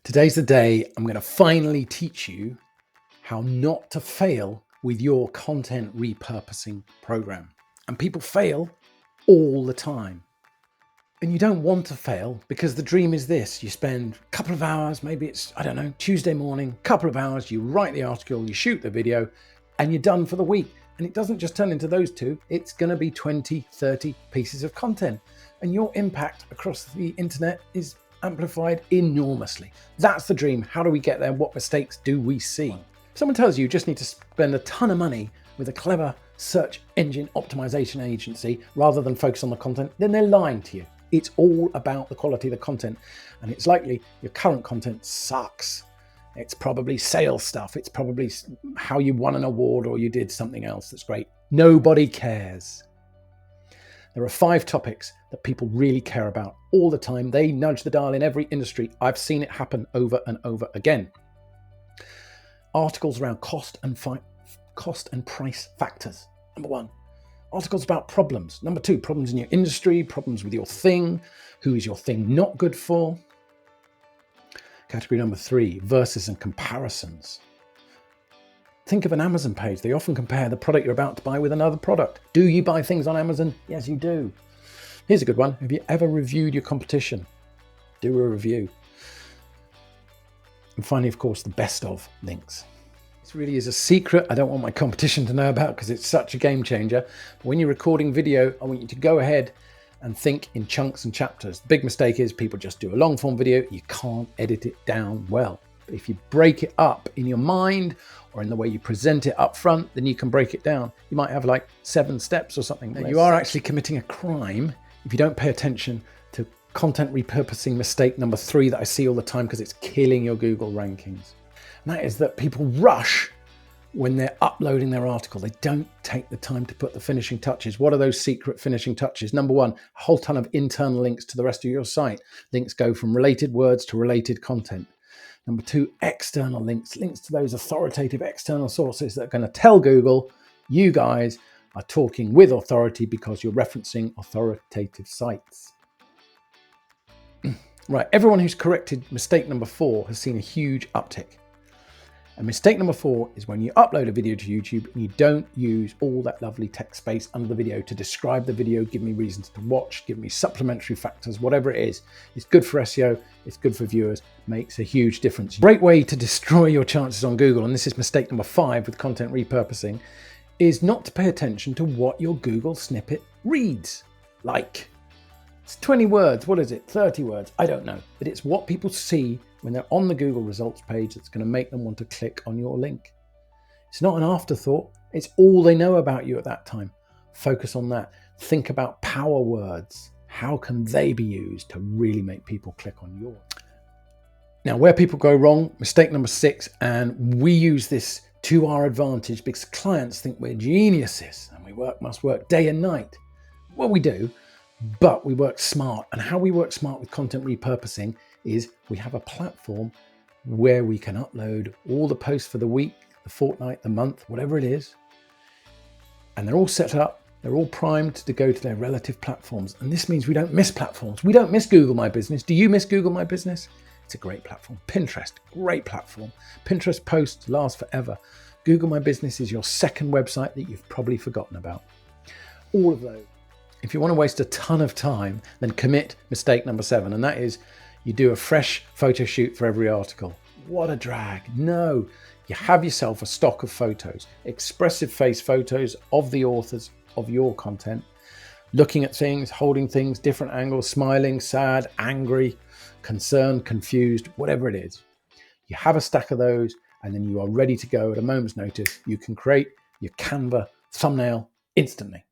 Today's the day I'm going to finally teach you how not to fail with your content repurposing program. And people fail all the time. And you don't want to fail because the dream is this. You spend a couple of hours, maybe it's, I don't know, Tuesday morning, couple of hours, you write the article, you shoot the video, and you're done for the week. And it doesn't just turn into those two, it's going to be 20, 30 pieces of content. And your impact across the internet is amplified enormously. That's the dream. How do we get there? What mistakes do we see? If someone tells you just need to spend a ton of money with a clever search engine optimization agency rather than focus on the content, then they're lying to you. It's all about the quality of the content. And it's likely your current content sucks. It's probably sales stuff. It's probably how you won an award or you did something else that's great. Nobody cares. There are 5 topics that people really care about all the time. They nudge the dial in every industry. I've seen it happen over and over again. Articles around cost and price factors. Number 1. Articles about problems. Number 2, problems in your industry, problems with your thing. Who is your thing not good for? Category number 3, versus and comparisons. Think of an Amazon page. They often compare the product you're about to buy with another product. Do you buy things on Amazon? Yes, you do. Here's a good one. Have you ever reviewed your competition? Do a review. And finally, of course, the best of links. This really is a secret I don't want my competition to know about because it's such a game changer. But when you're recording video, I want you to go ahead and think in chunks and chapters. The big mistake is people just do a long form video. You can't edit it down well. But if you break it up in your mind or in the way you present it up front, then you can break it down. You might have like 7 steps or something. Now, you are actually committing a crime if you don't pay attention to content repurposing mistake number 3 that I see all the time because it's killing your Google rankings. And that is that people rush when they're uploading their article. They don't take the time to put the finishing touches. What are those secret finishing touches? Number 1, a whole ton of internal links to the rest of your site. Links go from related words to related content. Number 2, external links. Links to those authoritative external sources that are going to tell Google, you guys are talking with authority because you're referencing authoritative sites. Right, everyone who's corrected mistake number 4 has seen a huge uptick. And mistake number 4 is when you upload a video to YouTube and you don't use all that lovely text space under the video to describe the video, give me reasons to watch, give me supplementary factors, whatever it is. It's good for SEO, it's good for viewers, makes a huge difference. Great way to destroy your chances on Google, and this is mistake number 5 with content repurposing, is not to pay attention to what your Google snippet reads. Like, it's 20 words, what is it, 30 words? I don't know, but it's what people see when they're on the Google results page that's going to make them want to click on your link. It's not an afterthought. It's all they know about you at that time. Focus on that. Think about power words. How can they be used to really make people click on yours? Now, where people go wrong, mistake number 6, and we use this to our advantage because clients think we're geniuses and we must work day and night. Well, we do, but we work smart. And how we work smart with content repurposing is we have a platform where we can upload all the posts for the week, the fortnight, the month, whatever it is. And they're all set up. They're all primed to go to their relative platforms. And this means we don't miss platforms. We don't miss Google My Business. Do you miss Google My Business? It's a great platform. Pinterest, great platform. Pinterest posts last forever. Google My Business is your second website that you've probably forgotten about. All of those. If you want to waste a ton of time, then commit mistake number 7. And that is you do a fresh photo shoot for every article. What a drag. No, you have yourself a stock of photos, expressive face photos of the authors of your content, looking at things, holding things, different angles, smiling, sad, angry, concerned, confused, whatever it is. You have a stack of those and then you are ready to go at a moment's notice. You can create your Canva thumbnail instantly.